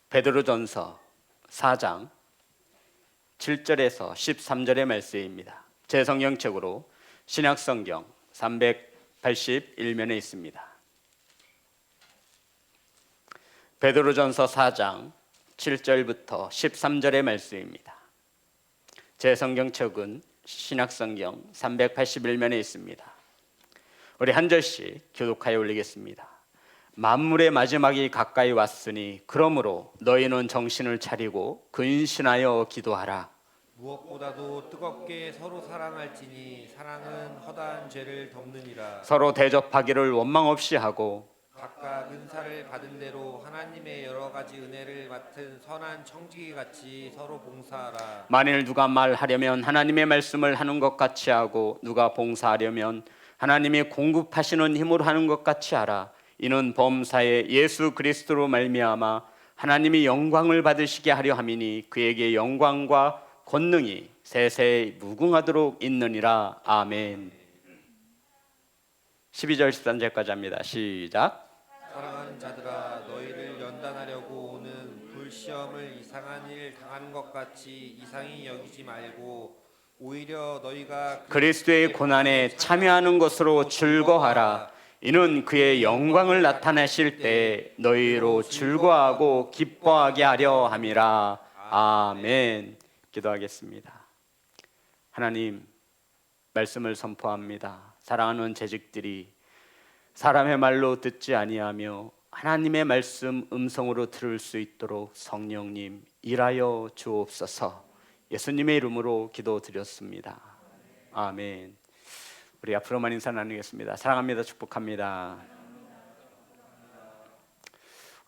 베드로전서 4장 7절에서 13절의 말씀입니다. 제 성경책으로 신약성경 381면에 있습니다. 베드로전서 4장 7절부터 13절의 말씀입니다. 제 성경책은 신약성경 381면에 있습니다. 우리 한 절씩 교독하여 올리겠습니다. 만물의 마지막이 가까이 왔으니 그러므로 너희는 정신을 차리고 근신하여 기도하라. 무엇보다도 뜨겁게 서로 사랑할지니 사랑은 허다한 죄를 덮느니라. 서로 대접하기를 원망 없이 하고 각각 은사를 받은 대로 하나님의 여러 가지 은혜를 맡은 선한 청지기 같이 서로 봉사하라. 만일 누가 말하려면 하나님의 말씀을 하는 것 같이 하고 누가 봉사하려면 하나님이 공급하시는 힘으로 하는 것 같이 하라. 이는 범사에 예수 그리스도로 말미암아 하나님이 영광을 받으시게 하려 함이니 그에게 영광과 권능이 세세 무궁하도록 있느니라. 아멘. 12절 13절까지 합니다. 시작. 사랑하는 자들아, 너희를 연단하려고 오는 불시험을 이상한 일 당하는 것 같이 이상히 여기지 말고 오히려 너희가 그리스도의 고난에 참여하는 것으로 즐거워하라. 이는 그의 영광을 나타내실 때 너희로 즐거워하고 기뻐하게 하려 함이라. 아멘. 기도하겠습니다. 하나님, 말씀을 선포합니다. 사랑하는 재직들이 사람의 말로 듣지 아니하며 하나님의 말씀 음성으로 들을 수 있도록 성령님 일하여 주옵소서. 예수님의 이름으로 기도드렸습니다. 아멘. 우리 앞으로만 인사 나누겠습니다. 사랑합니다. 축복합니다.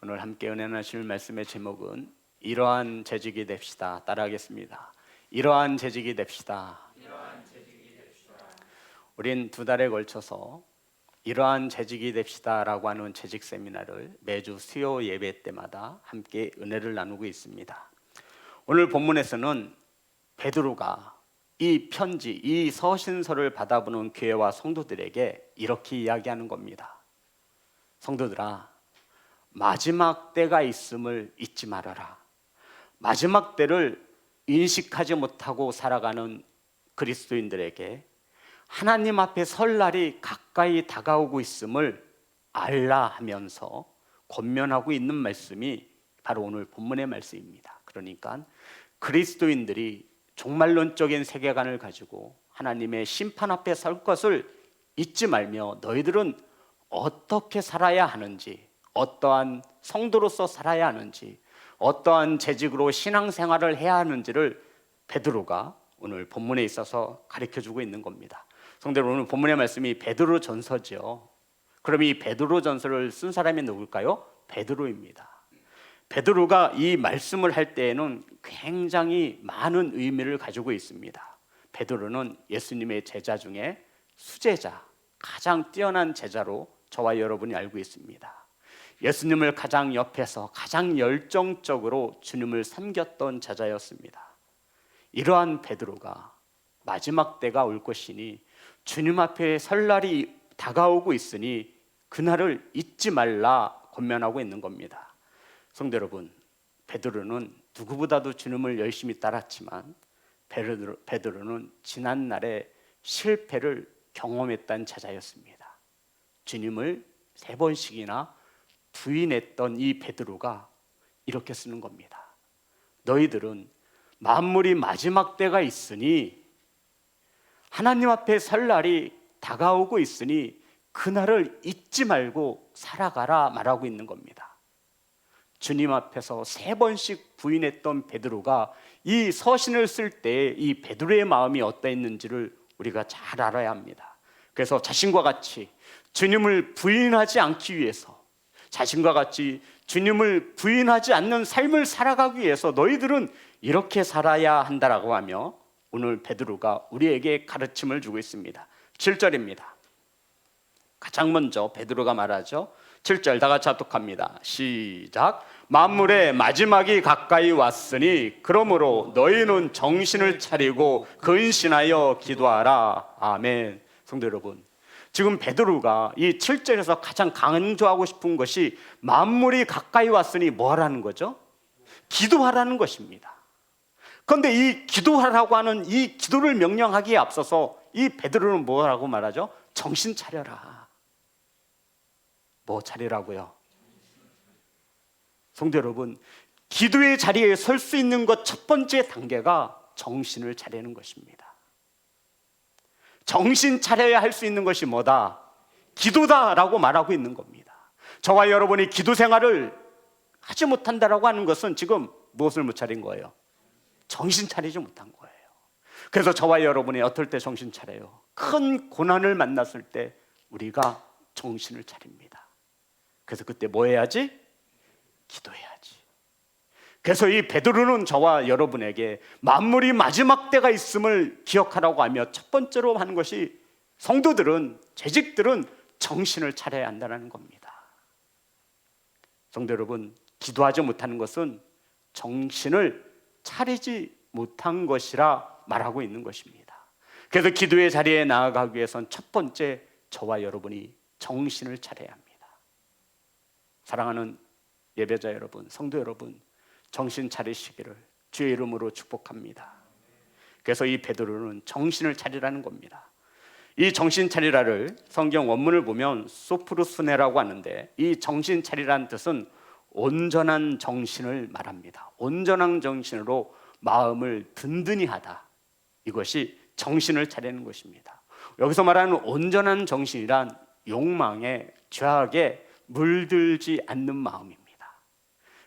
오늘 함께 은혜 나실 말씀의 제목은 이러한 재직이 됩시다. 따라하겠습니다. 이러한 재직이 됩시다. 우린 2달에 걸쳐서 이러한 재직이 됩시다라고 하는 재직 세미나를 매주 수요 예배 때마다 함께 은혜를 나누고 있습니다. 오늘 본문에서는 베드로가 이 편지, 이 서신서를 받아보는 교회와 성도들에게 이렇게 이야기하는 겁니다. 성도들아, 마지막 때가 있음을 잊지 말아라. 마지막 때를 인식하지 못하고 살아가는 그리스도인들에게 하나님 앞에 설 날이 가까이 다가오고 있음을 알라 하면서 권면하고 있는 말씀이 바로 오늘 본문의 말씀입니다. 그러니까 그리스도인들이 종말론적인 세계관을 가지고 하나님의 심판 앞에 설 것을 잊지 말며 너희들은 어떻게 살아야 하는지, 어떠한 성도로서 살아야 하는지, 어떠한 재직으로 신앙생활을 해야 하는지를 베드로가 오늘 본문에 있어서 가르쳐주고 있는 겁니다. 성도들, 오늘 본문의 말씀이 베드로전서죠. 그럼 이 베드로전서를 쓴 사람이 누굴까요? 베드로입니다. 베드로가 이 말씀을 할 때에는 굉장히 많은 의미를 가지고 있습니다. 베드로는 예수님의 제자 중에 수제자, 가장 뛰어난 제자로 저와 여러분이 알고 있습니다. 예수님을 가장 옆에서 가장 열정적으로 주님을 섬겼던 제자였습니다. 이러한 베드로가 마지막 때가 올 것이니 주님 앞에 설 날이 다가오고 있으니 그날을 잊지 말라 권면하고 있는 겁니다. 성도 여러분, 베드로는 누구보다도 주님을 열심히 따랐지만 베드로는 지난날에 실패를 경험했던 제자였습니다. 주님을 3번씩이나 부인했던 이 베드로가 이렇게 쓰는 겁니다. 너희들은 만물이 마지막 때가 있으니 하나님 앞에 설 날이 다가오고 있으니 그날을 잊지 말고 살아가라 말하고 있는 겁니다. 주님 앞에서 3번씩 부인했던 베드로가 이 서신을 쓸 때 이 베드로의 마음이 어떠했는지를 우리가 잘 알아야 합니다. 그래서 자신과 같이 주님을 부인하지 않기 위해서, 자신과 같이 주님을 부인하지 않는 삶을 살아가기 위해서 너희들은 이렇게 살아야 한다라고 하며 오늘 베드로가 우리에게 가르침을 주고 있습니다. 7절입니다. 가장 먼저 베드로가 말하죠. 7절 다 같이 합독합니다. 시작. 만물의 마지막이 가까이 왔으니 그러므로 너희는 정신을 차리고 근신하여 기도하라. 아멘. 성도 여러분, 지금 베드로가 이 7절에서 가장 강조하고 싶은 것이 만물이 가까이 왔으니 뭐 하라는 거죠? 기도하라는 것입니다. 그런데 이 기도하라고 하는 이 기도를 명령하기에 앞서서 이 베드로는 뭐라고 말하죠? 정신 차려라. 뭐 차리라고요? 성도 여러분, 기도의 자리에 설 수 있는 것 첫 번째 단계가 정신을 차리는 것입니다. 정신 차려야 할 수 있는 것이 뭐다? 기도다라고 말하고 있는 겁니다. 저와 여러분이 기도 생활을 하지 못한다라고 하는 것은 지금 무엇을 못 차린 거예요? 정신 차리지 못한 거예요. 그래서 저와 여러분이 어떨 때 정신 차려요? 큰 고난을 만났을 때 우리가 정신을 차립니다. 그래서 그때 뭐 해야지? 기도해야지. 그래서 이 베드로는 저와 여러분에게 만물이 마지막 때가 있음을 기억하라고 하며 첫 번째로 하는 것이 성도들은, 재직들은 정신을 차려야 한다는 겁니다. 성도 여러분, 기도하지 못하는 것은 정신을 차리지 못한 것이라 말하고 있는 것입니다. 그래서 기도의 자리에 나아가기 위해선 첫 번째 저와 여러분이 정신을 차려야 합니다. 사랑하는 예배자 여러분, 성도 여러분, 정신 차리시기를 주의 이름으로 축복합니다. 그래서 이 베드로는 정신을 차리라는 겁니다. 이 정신 차리라를 성경 원문을 보면 소프루스네라고 하는데, 이 정신 차리라는 뜻은 온전한 정신을 말합니다. 온전한 정신으로 마음을 든든히 하다, 이것이 정신을 차리는 것입니다. 여기서 말하는 온전한 정신이란 욕망에, 죄악에 물들지 않는 마음입니다.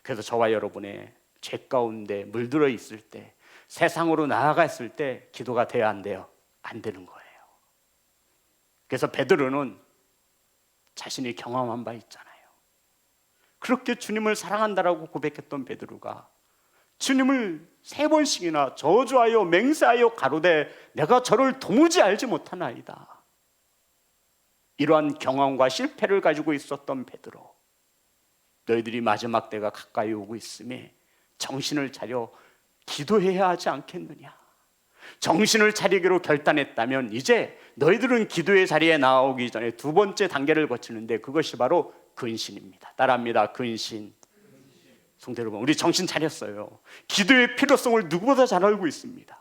그래서 저와 여러분의 죄 가운데 물들어 있을 때, 세상으로 나아갔을 때 기도가 돼야 안 돼요? 안 되는 거예요. 그래서 베드로는 자신이 경험한 바 있잖아요. 그렇게 주님을 사랑한다라고 고백했던 베드로가 주님을 3번씩이나 저주하여 맹세하여 가로되 내가 저를 도무지 알지 못하나이다. 이러한 경험과 실패를 가지고 있었던 베드로, 너희들이 마지막 때가 가까이 오고 있음에 정신을 차려 기도해야 하지 않겠느냐. 정신을 차리기로 결단했다면 이제 너희들은 기도의 자리에 나오기 전에 두 번째 단계를 거치는데, 그것이 바로 근신입니다. 따라합니다. 근신. 성도 여러분, 우리 정신 차렸어요. 기도의 필요성을 누구보다 잘 알고 있습니다.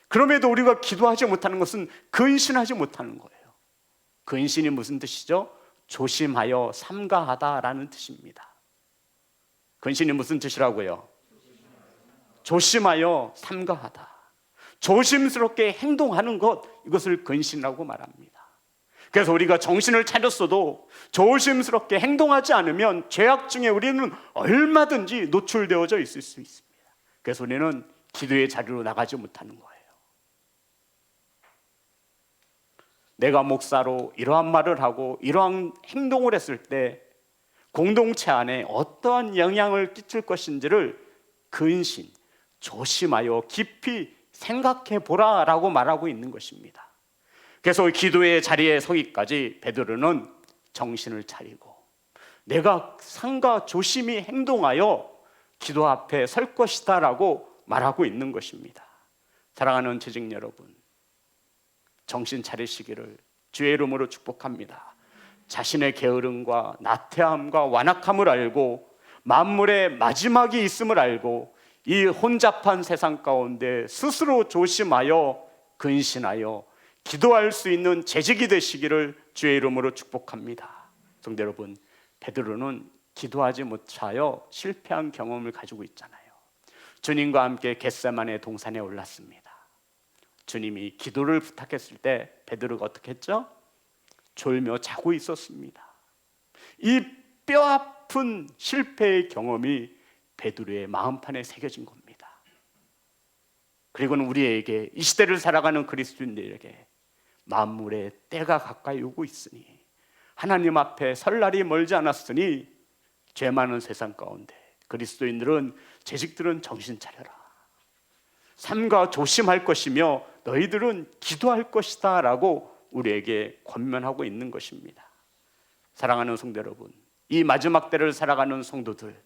그럼에도 우리가 기도하지 못하는 것은 근신하지 못하는 거예요. 근신이 무슨 뜻이죠? 조심하여 삼가하다라는 뜻입니다. 근신이 무슨 뜻이라고요? 조심하여 삼가하다. 조심스럽게 행동하는 것, 이것을 근신이라고 말합니다. 그래서 우리가 정신을 차렸어도 조심스럽게 행동하지 않으면 죄악 중에 우리는 얼마든지 노출되어져 있을 수 있습니다. 그래서 우리는 기도의 자리로 나가지 못하는 거예요. 내가 목사로 이러한 말을 하고 이러한 행동을 했을 때 공동체 안에 어떠한 영향을 끼칠 것인지를 근신, 조심하여 깊이 생각해 보라라고 말하고 있는 것입니다. 그래서 기도의 자리에 서기까지 베드로는 정신을 차리고 내가 상가 조심히 행동하여 기도 앞에 설 것이다 라고 말하고 있는 것입니다. 사랑하는 재직 여러분, 정신 차리시기를 주의 이름으로 축복합니다. 자신의 게으름과 나태함과 완악함을 알고 만물의 마지막이 있음을 알고 이 혼잡한 세상 가운데 스스로 조심하여 근신하여 기도할 수 있는 재직이 되시기를 주의 이름으로 축복합니다. 성도 여러분, 베드로는 기도하지 못하여 실패한 경험을 가지고 있잖아요. 주님과 함께 겟세마네 동산에 올랐습니다. 주님이 기도를 부탁했을 때 베드로가 어떻게 했죠? 졸며 자고 있었습니다. 이 뼈아픈 실패의 경험이 베드로의 마음판에 새겨진 겁니다. 그리고는 우리에게, 이 시대를 살아가는 그리스도인들에게 만물의 때가 가까이 오고 있으니, 하나님 앞에 설 날이 멀지 않았으니 죄 많은 세상 가운데 그리스도인들은, 재직들은 정신 차려라. 삼가 조심할 것이며 너희들은 기도할 것이다 라고 우리에게 권면하고 있는 것입니다. 사랑하는 성도 여러분, 이 마지막 때를 살아가는 성도들,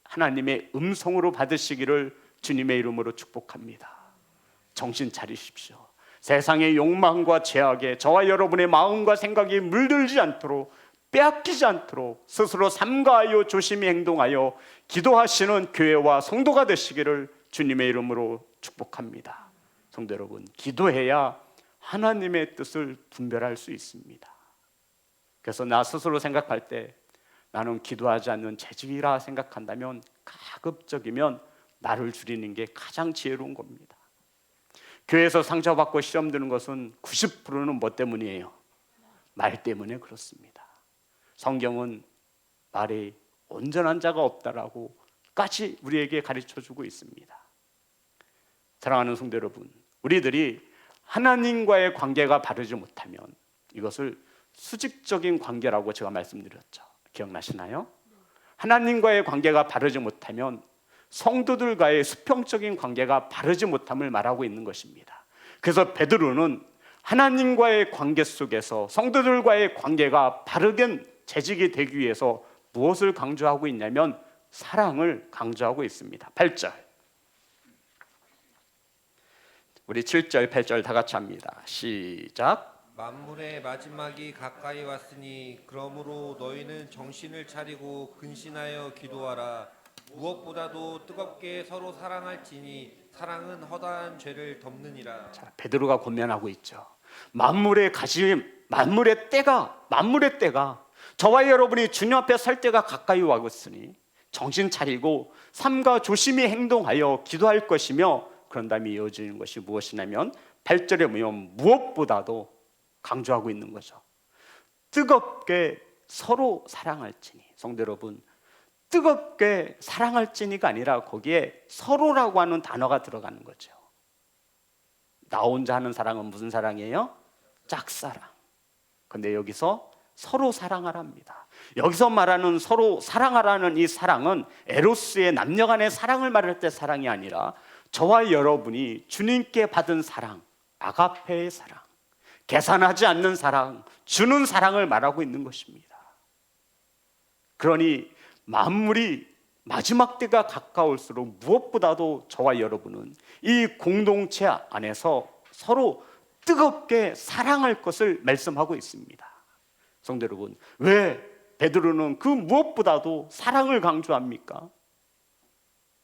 하나님의 음성으로 받으시기를 주님의 이름으로 축복합니다. 정신 차리십시오. 세상의 욕망과 죄악에 저와 여러분의 마음과 생각이 물들지 않도록, 빼앗기지 않도록 스스로 삼가하여 조심히 행동하여 기도하시는 교회와 성도가 되시기를 주님의 이름으로 축복합니다. 성도 여러분, 기도해야 하나님의 뜻을 분별할 수 있습니다. 그래서 나 스스로 생각할 때 나는 기도하지 않는 재직이라 생각한다면 가급적이면 나를 줄이는 게 가장 지혜로운 겁니다. 교회에서 상처받고 시험 드는 것은 90%는 뭐 때문이에요? 말 때문에 그렇습니다. 성경은 말에 온전한 자가 없다라고까지 우리에게 가르쳐주고 있습니다. 사랑하는 성도 여러분, 우리들이 하나님과의 관계가 바르지 못하면 이것을 수직적인 관계라고 제가 말씀드렸죠. 기억나시나요? 하나님과의 관계가 바르지 못하면 성도들과의 수평적인 관계가 바르지 못함을 말하고 있는 것입니다. 그래서 베드로는 하나님과의 관계 속에서 성도들과의 관계가 바르게 재직이 되기 위해서 무엇을 강조하고 있냐면 사랑을 강조하고 있습니다. 8절, 우리 7절 8절 다 같이 합니다. 시작. 만물의 마지막이 가까이 왔으니 그러므로 너희는 정신을 차리고 근신하여 기도하라. 무엇보다도 뜨겁게 서로 사랑할지니 사랑은 허다한 죄를 덮느니라. 자, 베드로가 권면하고 있죠. 만물의 때가 저와 여러분이 주님 앞에 설 때가 가까이 왔으니 정신 차리고 삼가 조심히 행동하여 기도할 것이며, 그런 다음에 이어지는 것이 무엇이냐면 8절에 보면 무엇보다도 강조하고 있는 거죠. 뜨겁게 서로 사랑할지니. 성도 여러분, 뜨겁게 사랑할지니가 아니라 거기에 서로라고 하는 단어가 들어가는 거죠. 나 혼자 하는 사랑은 무슨 사랑이에요? 짝사랑. 근데 여기서 서로 사랑하랍니다. 여기서 말하는 서로 사랑하라는 이 사랑은 에로스의 남녀 간의 사랑을 말할 때 사랑이 아니라 저와 여러분이 주님께 받은 사랑, 아가페의 사랑, 계산하지 않는 사랑, 주는 사랑을 말하고 있는 것입니다. 그러니 만물이 마지막 때가 가까울수록 무엇보다도 저와 여러분은 이 공동체 안에서 서로 뜨겁게 사랑할 것을 말씀하고 있습니다. 성도 여러분, 왜 베드로는 그 무엇보다도 사랑을 강조합니까?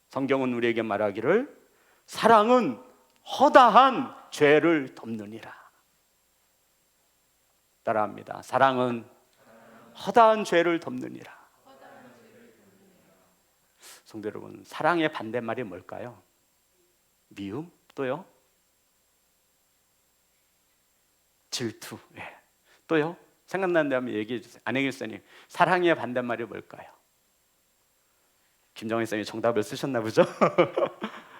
성경은 우리에게 말하기를 사랑은 허다한 죄를 덮느니라. 따라합니다. 사랑은 허다한 죄를 덮느니라. 성도 여러분, 사랑의 반대말이 뭘까요? 미움? 또요? 질투. 예. 또요? 생각난다면 얘기해 주세요. 안혜길 선생님, 사랑의 반대말이 뭘까요? 김정희 선생님이 정답을 쓰셨나 보죠?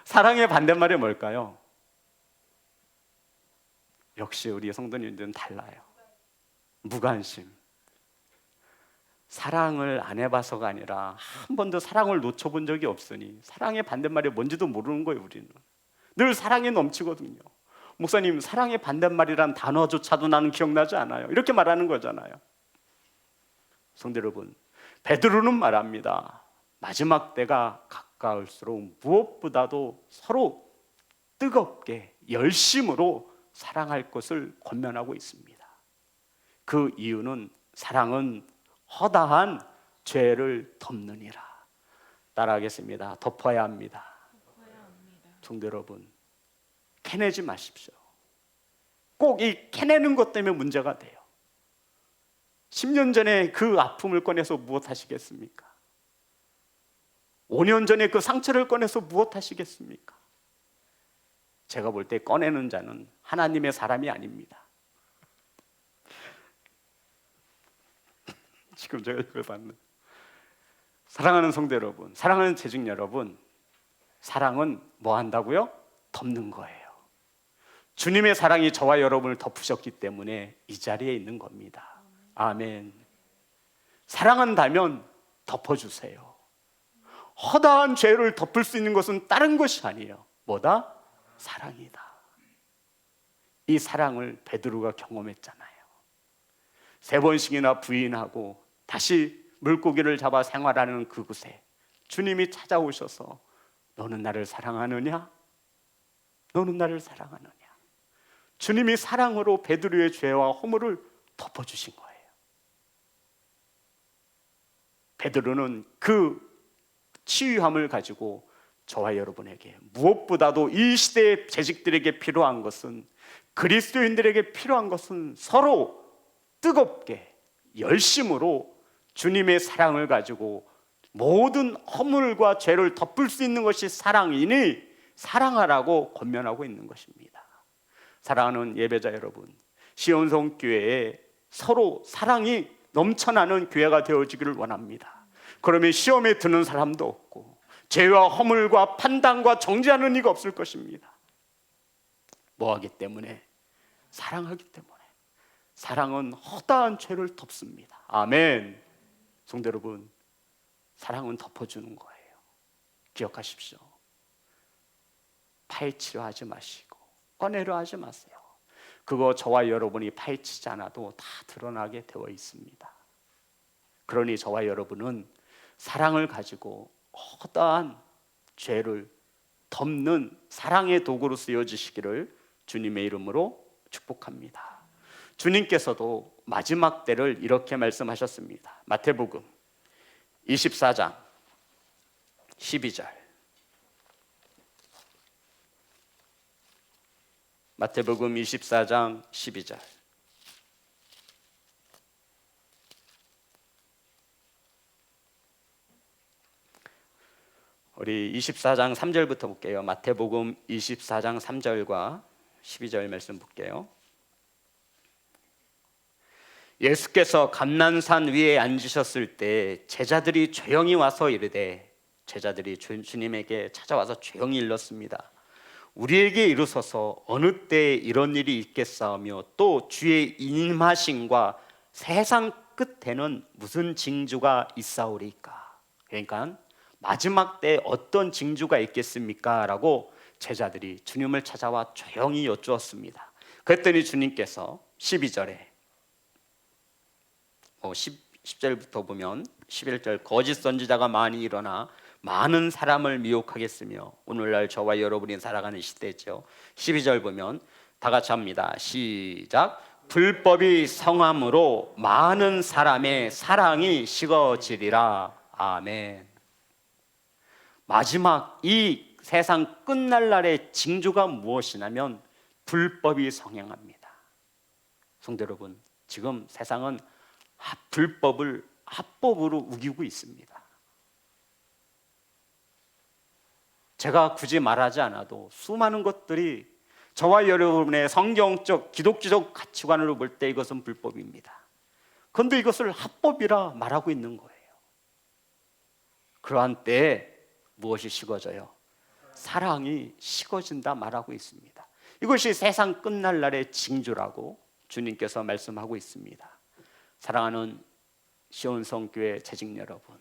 사랑의 반대말이 뭘까요? 역시 우리 성도님들은 달라요. 무관심. 사랑을 안 해봐서가 아니라 한 번도 사랑을 놓쳐본 적이 없으니 사랑의 반대말이 뭔지도 모르는 거예요. 우리는 늘 사랑이 넘치거든요. 목사님, 사랑의 반대말이란 단어조차도 나는 기억나지 않아요. 이렇게 말하는 거잖아요. 성도 여러분, 베드로는 말합니다. 마지막 때가 가까울수록 무엇보다도 서로 뜨겁게 열심으로 사랑할 것을 권면하고 있습니다. 그 이유는 사랑은 허다한 죄를 덮느니라. 따라하겠습니다. 덮어야 합니다. 성도 여러분, 캐내지 마십시오. 꼭 이 캐내는 것 때문에 문제가 돼요. 10년 전에 그 아픔을 꺼내서 무엇 하시겠습니까? 5년 전에 그 상처를 꺼내서 무엇 하시겠습니까? 제가 볼 때 꺼내는 자는 하나님의 사람이 아닙니다. 지금 제가 이걸 봤는데, 사랑하는 성도 여러분, 사랑하는 재직 여러분, 사랑은 뭐 한다고요? 덮는 거예요. 주님의 사랑이 저와 여러분을 덮으셨기 때문에 이 자리에 있는 겁니다. 아멘. 사랑한다면 덮어주세요. 허다한 죄를 덮을 수 있는 것은 다른 것이 아니에요. 뭐다? 사랑이다. 이 사랑을 베드로가 경험했잖아요. 3번씩이나 부인하고 다시 물고기를 잡아 생활하는 그곳에 주님이 찾아오셔서 너는 나를 사랑하느냐? 너는 나를 사랑하느냐? 주님이 사랑으로 베드로의 죄와 허물을 덮어주신 거예요. 베드로는 그 치유함을 가지고 저와 여러분에게, 무엇보다도 이 시대의 재직들에게 필요한 것은, 그리스도인들에게 필요한 것은 서로 뜨겁게 열심으로 주님의 사랑을 가지고 모든 허물과 죄를 덮을 수 있는 것이 사랑이니 사랑하라고 권면하고 있는 것입니다. 사랑하는 예배자 여러분, 시온성 교회에 서로 사랑이 넘쳐나는 교회가 되어지기를 원합니다. 그러면 시험에 드는 사람도 없고 죄와 허물과 판단과 정죄하는 이가 없을 것입니다. 뭐하기 때문에? 사랑하기 때문에. 사랑은 허다한 죄를 덮습니다. 아멘. 성도 여러분, 사랑은 덮어주는 거예요. 기억하십시오. 파헤치려 하지 마시고 꺼내려 하지 마세요. 그거 저와 여러분이 파헤치지 않아도 다 드러나게 되어 있습니다. 그러니 저와 여러분은 사랑을 가지고 허다한 죄를 덮는 사랑의 도구로 쓰여지시기를 주님의 이름으로 축복합니다. 주님께서도 마지막 때를 이렇게 말씀하셨습니다. 마태복음 24장 12절. 마태복음 24장 12절. 우리 24장 3절부터 볼게요. 마태복음 24장 3절과 12절 말씀 볼게요. 예수께서 감난산 위에 앉으셨을 때 제자들이 조용히 와서 이르되, 제자들이 주님에게 찾아와서 조용히 일렀습니다. 우리에게 이르소서 어느 때에 이런 일이 있겠사오며 또 주의 임하심과 세상 끝에는 무슨 징조가 있사오리까? 그러니까 마지막 때에 어떤 징조가 있겠습니까? 라고 제자들이 주님을 찾아와 조용히 여쭈었습니다. 그랬더니 주님께서 12절에 10절부터 보면 11절, 거짓 선지자가 많이 일어나 많은 사람을 미혹하겠으며, 오늘날 저와 여러분이 살아가는 시대죠. 12절 보면 다 같이 합니다. 시작. 불법이 성함으로 많은 사람의 사랑이 식어지리라. 아멘. 마지막 이 세상 끝날 날의 징조가 무엇이냐면 불법이 성행합니다. 성도 여러분, 지금 세상은 불법을 합법으로 우기고 있습니다. 제가 굳이 말하지 않아도 수많은 것들이 저와 여러분의 성경적 기독교적 가치관으로 볼 때 이것은 불법입니다. 그런데 이것을 합법이라 말하고 있는 거예요. 그러한 때에 무엇이 식어져요? 사랑이 식어진다 말하고 있습니다. 이것이 세상 끝날 날의 징조라고 주님께서 말씀하고 있습니다. 사랑하는 시온성교회 재직 여러분,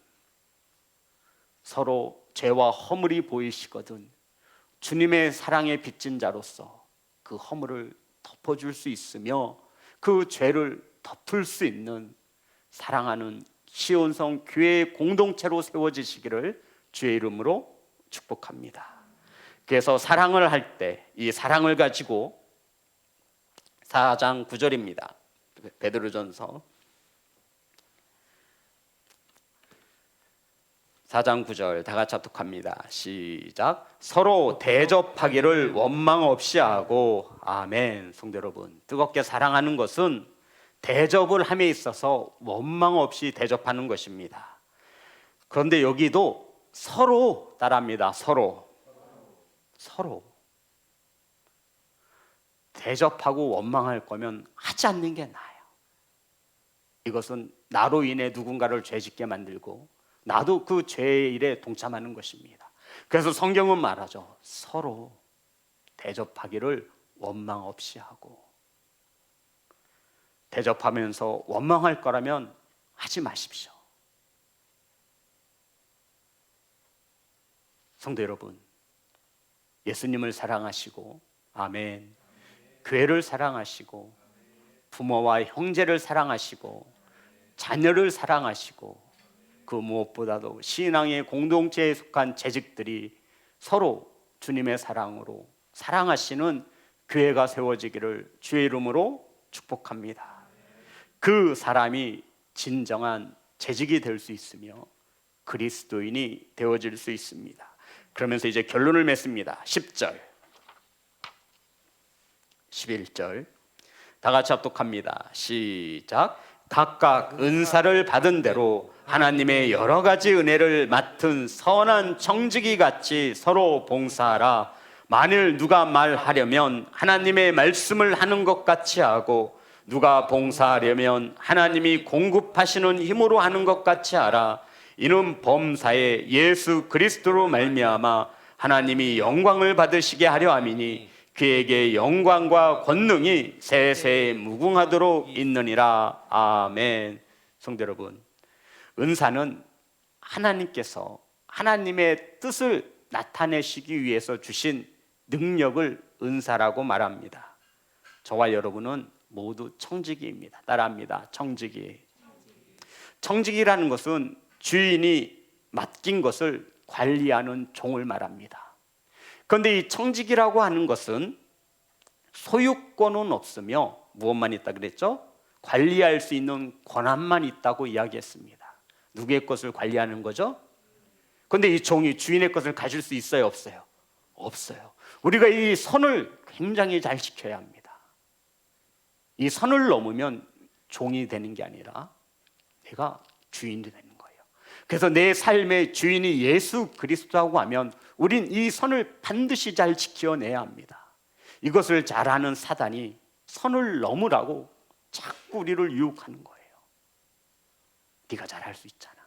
서로 죄와 허물이 보이시거든 주님의 사랑의 빚진 자로서 그 허물을 덮어줄 수 있으며 그 죄를 덮을 수 있는 사랑하는 시온성 교회의 공동체로 세워지시기를 주의 이름으로 축복합니다. 그래서 사랑을 할 때 이 사랑을 가지고 4장 9절입니다. 베드로전서 4장 9절 다 같이 합독합니다. 시작. 서로 대접하기를 원망 없이 하고. 아멘. 성도 여러분, 뜨겁게 사랑하는 것은 대접을 함에 있어서 원망 없이 대접하는 것입니다. 그런데 여기도 서로 따라합니다. 서로 대접하고 원망할 거면 하지 않는 게 나아요. 이것은 나로 인해 누군가를 죄짓게 만들고 나도 그 죄의 일에 동참하는 것입니다. 그래서 성경은 말하죠. 서로 대접하기를 원망 없이 하고. 대접하면서 원망할 거라면 하지 마십시오. 성도 여러분, 예수님을 사랑하시고, 아멘, 교회를 사랑하시고, 부모와 형제를 사랑하시고, 자녀를 사랑하시고, 그 무엇보다도 신앙의 공동체에 속한 재직들이 서로 주님의 사랑으로 사랑하시는 교회가 세워지기를 주의 이름으로 축복합니다. 그 사람이 진정한 재직이 될 수 있으며 그리스도인이 되어질 수 있습니다. 그러면서 이제 결론을 맺습니다. 10절 11절 다 같이 합독합니다. 시작. 각각 은사를 받은 대로 하나님의 여러 가지 은혜를 맡은 선한 청지기 같이 서로 봉사하라. 만일 누가 말하려면 하나님의 말씀을 하는 것 같이 하고 누가 봉사하려면 하나님이 공급하시는 힘으로 하는 것 같이 하라. 이는 범사에 예수 그리스도로 말미암아 하나님이 영광을 받으시게 하려 함이니 그에게 영광과 권능이 세세 무궁하도록 있느니라. 아멘. 성도 여러분, 은사는 하나님께서 하나님의 뜻을 나타내시기 위해서 주신 능력을 은사라고 말합니다. 저와 여러분은 모두 청지기입니다. 따라합니다. 청지기. 청지기라는 것은 주인이 맡긴 것을 관리하는 종을 말합니다. 그런데 이 청지기라고 하는 것은 소유권은 없으며 무엇만 있다 그랬죠? 관리할 수 있는 권한만 있다고 이야기했습니다. 누구의 것을 관리하는 거죠? 그런데 이 종이 주인의 것을 가질 수 있어요? 없어요? 없어요. 우리가 이 선을 굉장히 잘 지켜야 합니다. 이 선을 넘으면 종이 되는 게 아니라 내가 주인이 되는 거예요. 그래서 내 삶의 주인이 예수 그리스도라고 하면 우린 이 선을 반드시 잘 지켜내야 합니다. 이것을 잘하는 사단이 선을 넘으라고 자꾸 우리를 유혹하는 거예요. 네가 잘할 수 있잖아.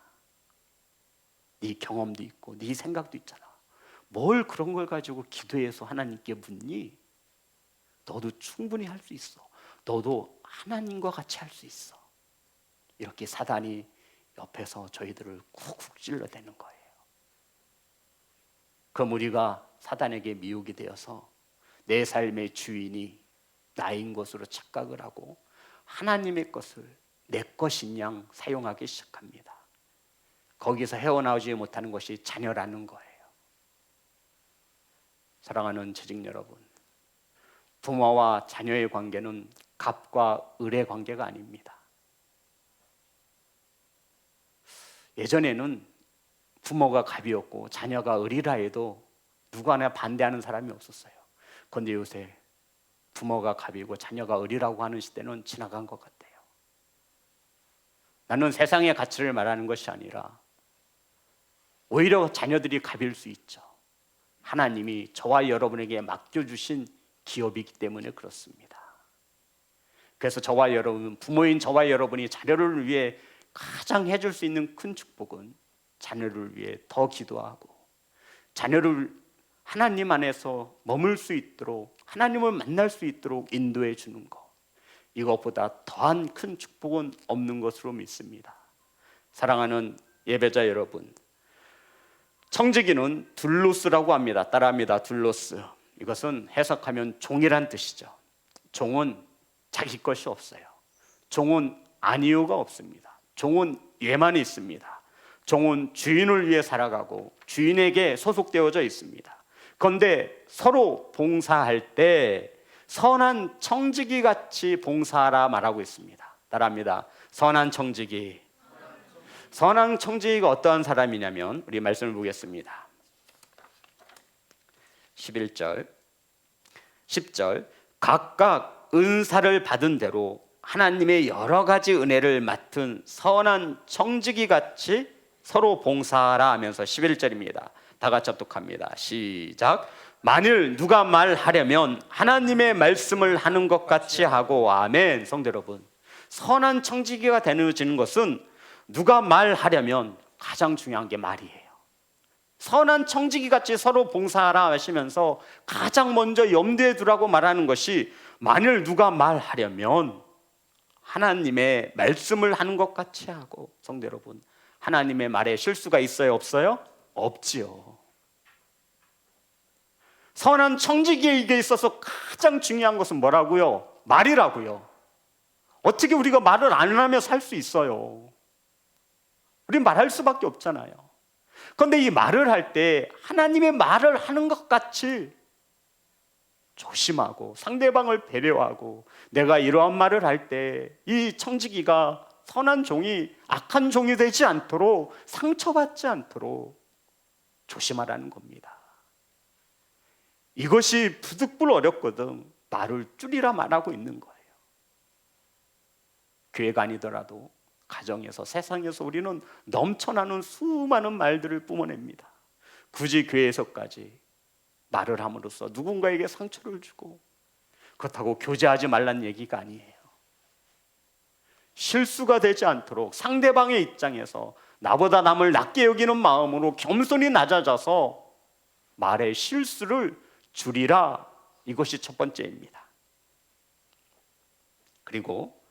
네 경험도 있고 네 생각도 있잖아. 뭘 그런 걸 가지고 기도해서 하나님께 묻니? 너도 충분히 할 수 있어. 너도 하나님과 같이 할 수 있어. 이렇게 사단이 옆에서 저희들을 쿡쿡 찔러대는 거예요. 그럼 우리가 사단에게 미혹이 되어서 내 삶의 주인이 나인 것으로 착각을 하고 하나님의 것을 내 것인 양 사용하기 시작합니다. 거기서 헤어나오지 못하는 것이 자녀라는 거예요. 사랑하는 재직 여러분, 부모와 자녀의 관계는 갑과 을의 관계가 아닙니다. 예전에는 부모가 갑이었고 자녀가 을이라 해도 누구 하나 반대하는 사람이 없었어요. 그런데 요새 부모가 갑이고 자녀가 을이라고 하는 시대는 지나간 것 같아요. 나는 세상의 가치를 말하는 것이 아니라 오히려 자녀들이 갑일 수 있죠. 하나님이 저와 여러분에게 맡겨주신 기업이기 때문에 그렇습니다. 그래서 저와 여러분, 부모인 저와 여러분이 자녀를 위해 가장 해줄 수 있는 큰 축복은 자녀를 위해 더 기도하고 자녀를 하나님 안에서 머물 수 있도록 하나님을 만날 수 있도록 인도해 주는 것, 이것보다 더한 큰 축복은 없는 것으로 믿습니다. 사랑하는 예배자 여러분, 청지기는 둘로스라고 합니다. 따라합니다. 둘로스. 이것은 해석하면 종이란 뜻이죠. 종은 자기 것이 없어요. 종은 아니요가 없습니다. 종은 얘만 있습니다. 종은 주인을 위해 살아가고 주인에게 소속되어져 있습니다. 그런데 서로 봉사할 때 선한 청지기 같이 봉사하라 말하고 있습니다. 따라합니다. 선한 청지기. 선한 청지기가 어떠한 사람이냐면 우리 말씀을 보겠습니다. 11절 10절 각각 은사를 받은 대로 하나님의 여러 가지 은혜를 맡은 선한 청지기 같이 서로 봉사하라 하면서 11절입니다. 다 같이 합독합니다. 시작. 만일 누가 말하려면 하나님의 말씀을 하는 것 같이 하고. 아멘. 성도 여러분, 선한 청지기가 되어지는 것은 누가 말하려면 가장 중요한 게 말이에요. 선한 청지기 같이 서로 봉사하라 하시면서 가장 먼저 염두에 두라고 말하는 것이 만일 누가 말하려면 하나님의 말씀을 하는 것 같이 하고. 성도 여러분, 하나님의 말에 실수가 있어요? 없어요? 없지요. 선한 청지기에게 있어서 가장 중요한 것은 뭐라고요? 말이라고요. 어떻게 우리가 말을 안 하며 살 수 있어요? 우린 말할 수밖에 없잖아요. 그런데 이 말을 할 때 하나님의 말을 하는 것 같이 조심하고 상대방을 배려하고 내가 이러한 말을 할 때 이 청지기가 선한 종이 악한 종이 되지 않도록 상처받지 않도록 조심하라는 겁니다. 이것이 부득불 어렵거든 말을 줄이라 말하고 있는 거예요. 교회가 아니더라도 가정에서 세상에서 우리는 넘쳐나는 수많은 말들을 뿜어냅니다. 굳이 교회에서까지 말을 함으로써 누군가에게 상처를 주고 그렇다고 교제하지 말란 얘기가 아니에요. 실수가 되지 않도록 상대방의 입장에서 나보다 남을 낮게 여기는 마음으로 겸손히 낮아져서 말의 실수를 줄이라, 이것이 첫 번째입니다. 그리고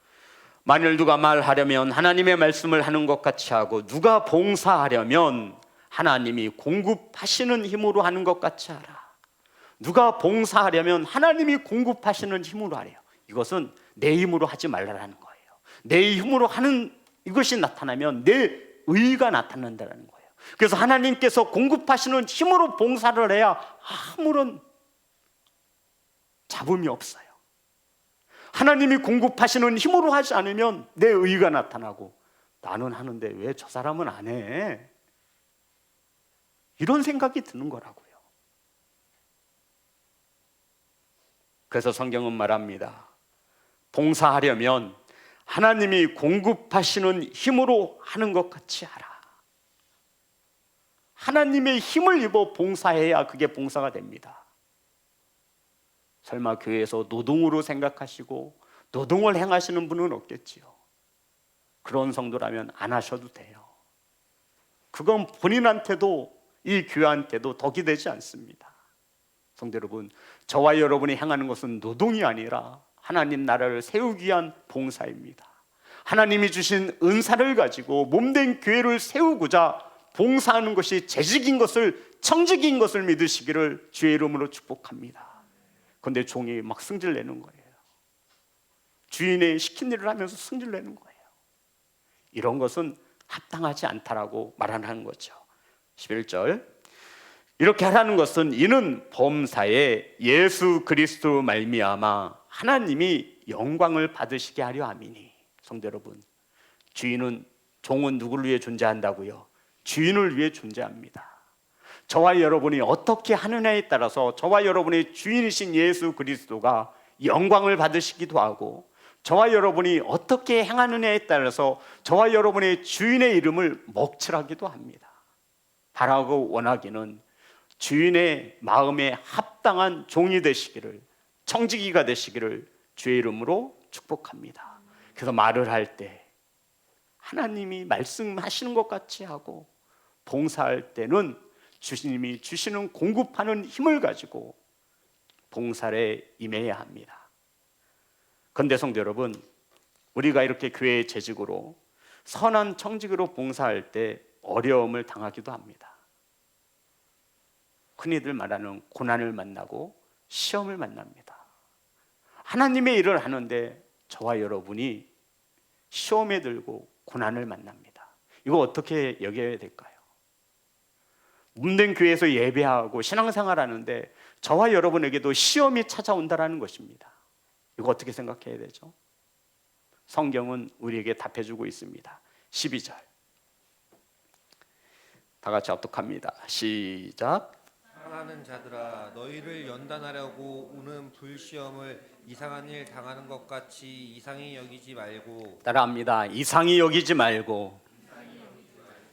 만일 누가 말하려면 하나님의 말씀을 하는 것 같이 하고 누가 봉사하려면 하나님이 공급하시는 힘으로 하는 것 같이 하라. 누가 봉사하려면 하나님이 공급하시는 힘으로 하래요. 이것은 내 힘으로 하지 말라는 거예요. 내 힘으로 하는 이것이 나타나면 내 의가 나타난다는 거예요. 그래서 하나님께서 공급하시는 힘으로 봉사를 해야 아무런 잡음이 없어요. 하나님이 공급하시는 힘으로 하지 않으면 내 의가 나타나고 나는 하는데 왜 저 사람은 안 해? 이런 생각이 드는 거라고요. 그래서 성경은 말합니다. 봉사하려면 하나님이 공급하시는 힘으로 하는 것 같이 하라. 하나님의 힘을 입어 봉사해야 그게 봉사가 됩니다. 설마 교회에서 노동으로 생각하시고 노동을 행하시는 분은 없겠지요. 그런 성도라면 안 하셔도 돼요. 그건 본인한테도 이 교회한테도 덕이 되지 않습니다. 성도 여러분, 저와 여러분이 행하는 것은 노동이 아니라 하나님 나라를 세우기 위한 봉사입니다. 하나님이 주신 은사를 가지고 몸된 교회를 세우고자 봉사하는 것이 재직인 것을, 청직인 것을 믿으시기를 주의 이름으로 축복합니다. 그런데 종이 막 승질내는 거예요. 주인의 시킨 일을 하면서 승질내는 거예요. 이런 것은 합당하지 않다라고 말하는 거죠. 11절, 이렇게 하라는 것은 이는 범사에 예수 그리스도 말미암아 하나님이 영광을 받으시게 하려 함이니. 성도 여러분, 주인은, 종은 누구를 위해 존재한다고요? 주인을 위해 존재합니다. 저와 여러분이 어떻게 하느냐에 따라서 저와 여러분의 주인이신 예수 그리스도가 영광을 받으시기도 하고, 저와 여러분이 어떻게 행하느냐에 따라서 저와 여러분의 주인의 이름을 먹칠하기도 합니다. 바라고 원하기는 주인의 마음에 합당한 종이 되시기를, 청지기가 되시기를 주의 이름으로 축복합니다. 그래서 말을 할 때 하나님이 말씀하시는 것 같이 하고, 봉사할 때는 주님이 주시는 공급하는 힘을 가지고 봉사에 임해야 합니다. 그런데 성도 여러분, 우리가 이렇게 교회의 재직으로 선한 청직으로 봉사할 때 어려움을 당하기도 합니다. 흔히들 말하는 고난을 만나고 시험을 만납니다. 하나님의 일을 하는데 저와 여러분이 시험에 들고 고난을 만납니다. 이거 어떻게 여겨야 될까요? 몸된 교회에서 예배하고 신앙생활 하는데 저와 여러분에게도 시험이 찾아온다는 것입니다. 이거 어떻게 생각해야 되죠? 성경은 우리에게 답해주고 있습니다. 12절, 다 같이 합독합니다. 시작. 사랑하는 자들아, 너희를 연단하려고 오는 불시험을 이상한 일 당하는 것 같이 이상히 여기지 말고. 따라합니다. 이상히 여기지 말고.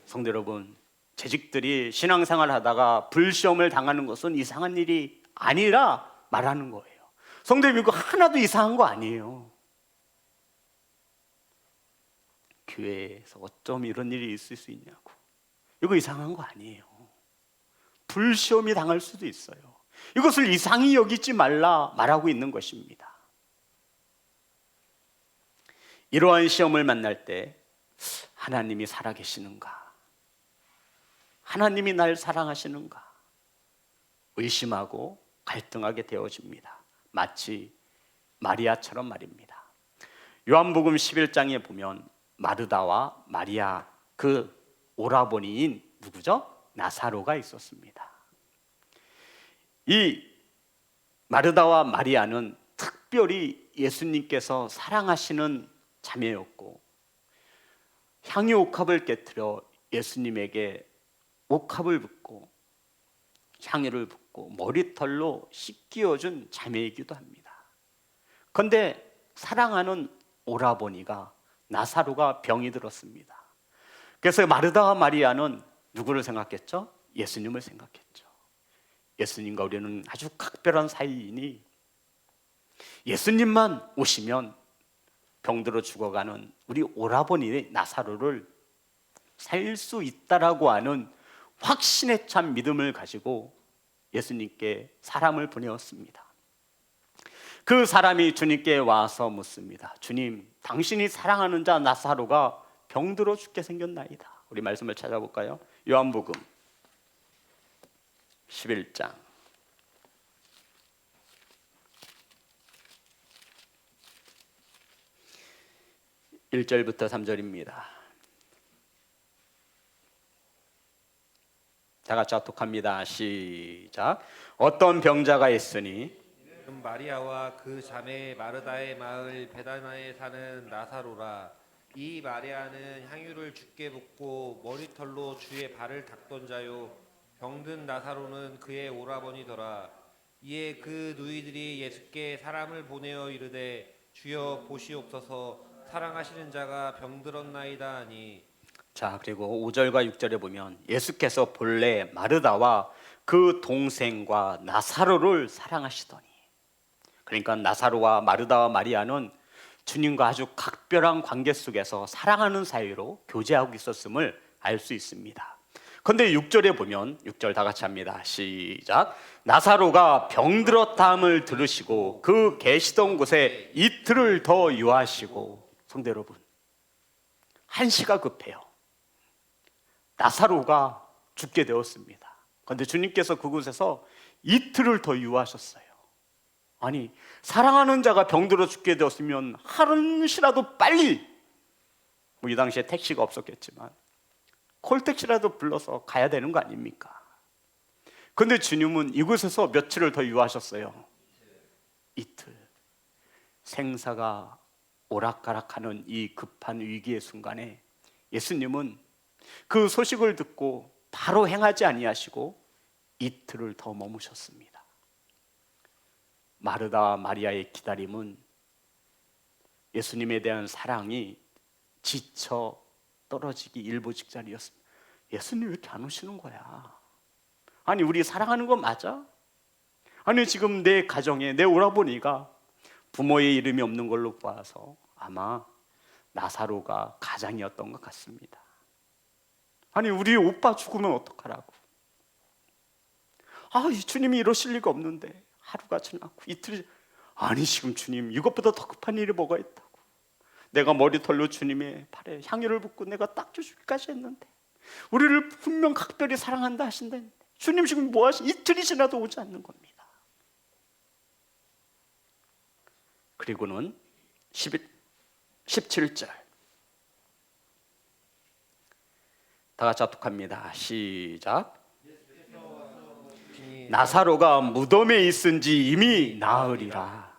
성도 여러분, 재직들이 신앙생활 하다가 불시험을 당하는 것은 이상한 일이 아니라 말하는 거예요. 성도 여러분, 이거 하나도 이상한 거 아니에요. 교회에서 어쩜 이런 일이 있을 수 있냐고. 이거 이상한 거 아니에요. 불시험이 당할 수도 있어요. 이것을 이상히 여기지 말라 말하고 있는 것입니다. 이러한 시험을 만날 때 하나님이 살아계시는가? 하나님이 날 사랑하시는가? 의심하고 갈등하게 되어집니다. 마치 마리아처럼 말입니다. 요한복음 11장에 보면 마르다와 마리아, 그 오라버니인 누구죠? 나사로가 있었습니다. 이 마르다와 마리아는 특별히 예수님께서 사랑하시는 자매였고, 향유 옥합을 깨뜨려 예수님에게 옥합을 붓고 향유를 붓고 머리털로 씻기어준 자매이기도 합니다. 그런데 사랑하는 오라버니가, 나사로가 병이 들었습니다. 그래서 마르다와 마리아는 누구를 생각했죠? 예수님을 생각했죠. 예수님과 우리는 아주 각별한 사이이니 예수님만 오시면 병들어 죽어가는 우리 오라버니 나사로를 살릴 수 있다라고 하는 확신에 찬 믿음을 가지고 예수님께 사람을 보내었습니다. 그 사람이 주님께 와서 묻습니다. 주님, 당신이 사랑하는 자 나사로가 병들어 죽게 생겼나이다. 우리 말씀을 찾아볼까요? 요한복음 11장 1절부터 3절입니다. 다 같이 합독합니다. 시작. 어떤 병자가 있으니 마리아와 그 자매 마르다의 마을 베다나에 사는 나사로라. 이 마리아는 향유를 주께 붓고 머리털로 주의 발을 닦던 자요, 병든 나사로는 그의 오라버니더라. 이에 그 누이들이 예수께 사람을 보내어 이르되 주여 보시옵소서, 사랑하시는 자가 병들었나이다 하니. 자, 그리고 5절과 6절에 보면 예수께서 본래 마르다와 그 동생과 나사로를 사랑하시더니, 그러니까 나사로와 마르다와 마리아는 주님과 아주 각별한 관계 속에서 사랑하는 사이로 교제하고 있었음을 알 수 있습니다. 그런데 6절에 보면, 6절 다 같이 합니다. 시작. 나사로가 병들었다함을 들으시고 그 계시던 곳에 이틀을 더 유하시고. 성도 여러분, 한시가 급해요. 나사로가 죽게 되었습니다. 그런데 주님께서 그곳에서 이틀을 더 유하셨어요. 아니, 사랑하는 자가 병들어 죽게 되었으면 한시라도 빨리, 이 당시에 택시가 없었겠지만 콜택시라도 불러서 가야 되는 거 아닙니까? 그런데 주님은 이곳에서 며칠을 더 유하셨어요. 이틀. 생사가 오락가락하는 이 급한 위기의 순간에 예수님은 그 소식을 듣고 바로 행하지 아니하시고 이틀을 더 머무셨습니다. 마르다와 마리아의 기다림은 예수님에 대한 사랑이 지쳐 떨어지기 일보 직전이었습니다. 예수님 왜 이렇게 안 오시는 거야? 아니, 우리 사랑하는 거 맞아? 아니, 지금 내 가정에 내 오라버니가 부모의 이름이 없는 걸로 봐서 아마 나사로가 가장이었던 것 같습니다. 아니, 우리 오빠 죽으면 어떡하라고? 이 주님이 이러실 리가 없는데. 하루가 지나고 이틀이, 아니 지금 주님 이것보다 더 급한 일이 뭐가 있다고. 내가 머리털로 주님의 발에 향유를 붓고 내가 닦여주기까지 했는데, 우리를 분명 각별히 사랑한다 하신다는데 주님 지금 뭐 하시? 이틀이 지나도 오지 않는 겁니다. 그리고는 17절 다 같이 합독합니다. 시작. 나사로가 무덤에 있은지 이미 나흘이라.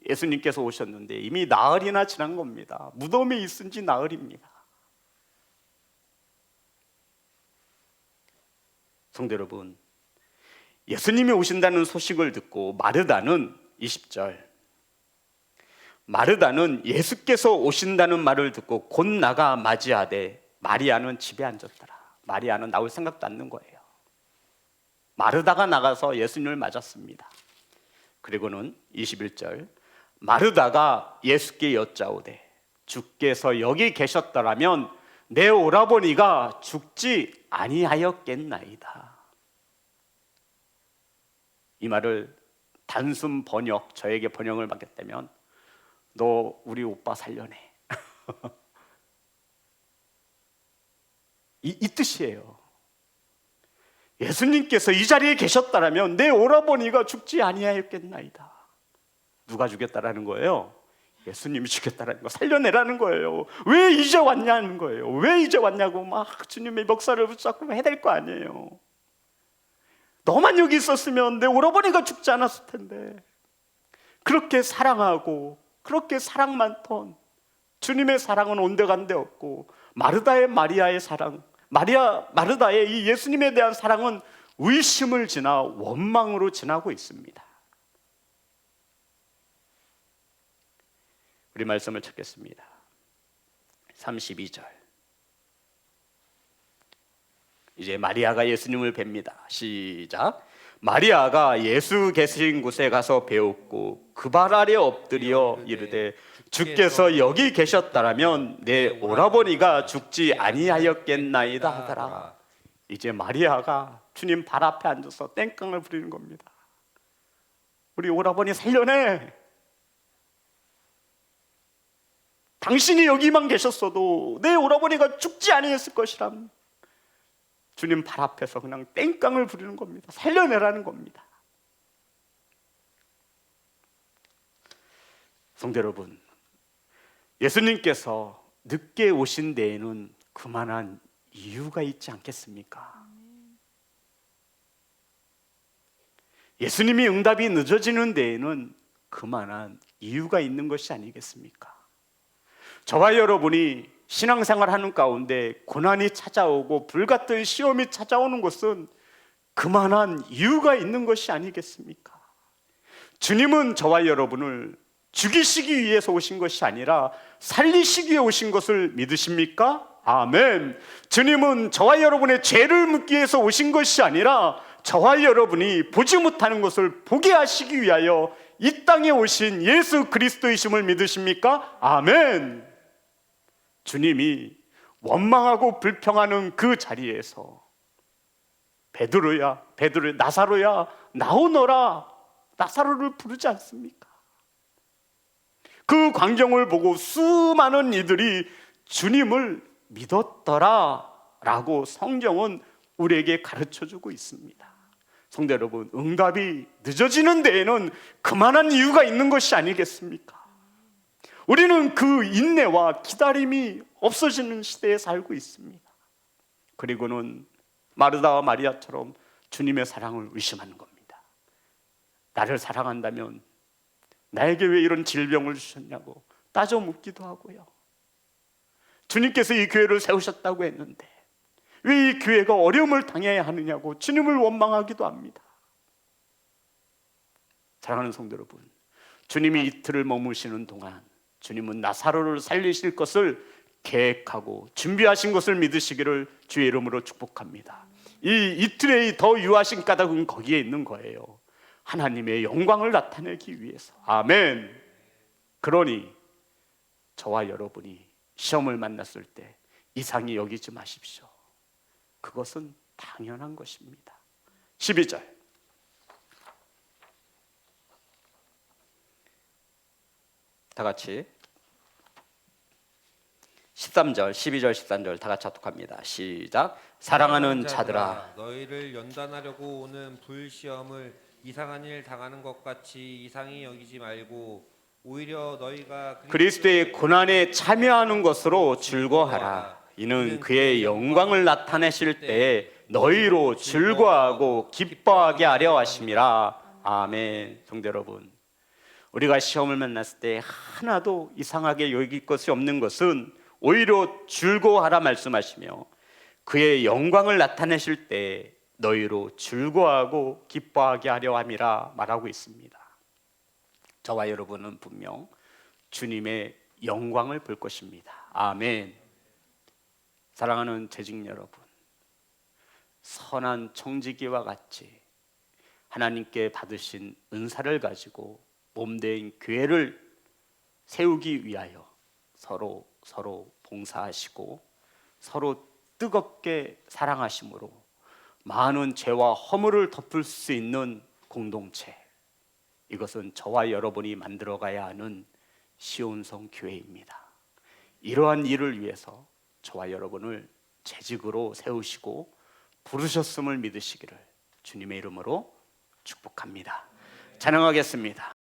예수님께서 오셨는데 이미 나흘이나 지난 겁니다. 무덤에 있은지 나흘입니다. 성도 여러분, 예수님이 오신다는 소식을 듣고 마르다는 20절, 마르다는 예수께서 오신다는 말을 듣고 곧 나가 맞이하되 마리아는 집에 앉았더라. 마리아는 나올 생각도 않는 거예요. 마르다가 나가서 예수님을 맞았습니다. 그리고는 21절, 마르다가 예수께 여짜오되 주께서 여기 계셨더라면 내 오라버니가 죽지 아니하였겠나이다. 이 말을 단순 번역, 저에게 번역을 받겠다면 너 우리 오빠 살려내. 이 뜻이에요. 예수님께서 이 자리에 계셨다라면 내 오라버니가 죽지 아니하였겠나이다. 누가 죽였다라는 거예요? 예수님이 죽였다라는 거, 살려내라는 거예요. 왜 이제 왔냐는 거예요. 왜 이제 왔냐고 막 주님의 멱살을 붙잡고 해야 될 거 아니에요. 너만 여기 있었으면 내 오라버니가 죽지 않았을 텐데 그렇게 사랑하고 그렇게 사랑 많던 주님의 사랑은 온데간데 없고, 마르다의 마리아의 사랑, 마르다의 이 예수님에 대한 사랑은 의심을 지나 원망으로 지나고 있습니다. 우리 말씀을 찾겠습니다. 32절. 이제 마리아가 예수님을 뵙니다. 시작. 마리아가 예수 계신 곳에 가서 배웠고 그 발 아래 엎드려 이르되 주께서 여기 계셨다라면 내 오라버니가 죽지 아니하였겠나이다 하더라. 이제 마리아가 주님 발 앞에 앉아서 땡깡을 부리는 겁니다. 우리 오라버니 살려내. 당신이 여기만 계셨어도 내 오라버니가 죽지 아니했을 것이람. 주님 발 앞에서 그냥 땡깡을 부리는 겁니다. 살려내라는 겁니다. 성도 여러분, 예수님께서 늦게 오신 데에는 그만한 이유가 있지 않겠습니까? 예수님이 응답이 늦어지는 데에는 그만한 이유가 있는 것이 아니겠습니까? 저와 여러분이 신앙생활 하는 가운데 고난이 찾아오고 불같은 시험이 찾아오는 것은 그만한 이유가 있는 것이 아니겠습니까? 주님은 저와 여러분을 죽이시기 위해서 오신 것이 아니라 살리시기 위해 오신 것을 믿으십니까? 아멘. 주님은 저와 여러분의 죄를 묻기 위해서 오신 것이 아니라 저와 여러분이 보지 못하는 것을 보게 하시기 위하여 이 땅에 오신 예수 그리스도이심을 믿으십니까? 아멘. 주님이 원망하고 불평하는 그 자리에서 베드로야 나사로야 나오너라, 나사로를 부르지 않습니까? 그 광경을 보고 수많은 이들이 주님을 믿었더라 라고 성경은 우리에게 가르쳐주고 있습니다. 성도 여러분, 응답이 늦어지는 데에는 그만한 이유가 있는 것이 아니겠습니까? 우리는 그 인내와 기다림이 없어지는 시대에 살고 있습니다. 그리고는 마르다와 마리아처럼 주님의 사랑을 의심하는 겁니다. 나를 사랑한다면 나에게 왜 이런 질병을 주셨냐고 따져 묻기도 하고요. 주님께서 이 교회를 세우셨다고 했는데 왜 이 교회가 어려움을 당해야 하느냐고 주님을 원망하기도 합니다. 사랑하는 성도 여러분, 주님이 이틀을 머무시는 동안 주님은 나사로를 살리실 것을 계획하고 준비하신 것을 믿으시기를 주의 이름으로 축복합니다. 이 이틀의 더 유하신 까닭은 거기에 있는 거예요. 하나님의 영광을 나타내기 위해서. 아멘. 그러니 저와 여러분이 시험을 만났을 때 이상히 여기지 마십시오. 그것은 당연한 것입니다. 12절. 다 같이 13절, 12절, 13절 다 같이 합독합니다. 시작. 사랑하는 자들아, 너희를 연단하려고 오는 불시험을 이상한 일 당하는 것 같이 이상히 여기지 말고 오히려 너희가 그리스도의 고난에 참여하는 것으로 즐거워하라. 이는 그의 영광을 나타내실 때에 너희로 즐거워하고 기뻐하게 하려 하심이라. 아멘. 성도 여러분, 우리가 시험을 만났을 때 하나도 이상하게 여길 것이 없는 것은 오히려 즐거워하라 말씀하시며 그의 영광을 나타내실 때 너희로 즐거워하고 기뻐하게 하려 함이라 말하고 있습니다. 저와 여러분은 분명 주님의 영광을 볼 것입니다. 아멘. 사랑하는 재직 여러분, 선한 청지기와 같이 하나님께 받으신 은사를 가지고 몸된 교회를 세우기 위하여 서로 봉사하시고 서로 뜨겁게 사랑하심으로 많은 죄와 허물을 덮을 수 있는 공동체, 이것은 저와 여러분이 만들어가야 하는 시온성 교회입니다. 이러한 일을 위해서 저와 여러분을 재직으로 세우시고 부르셨음을 믿으시기를 주님의 이름으로 축복합니다. 찬양하겠습니다.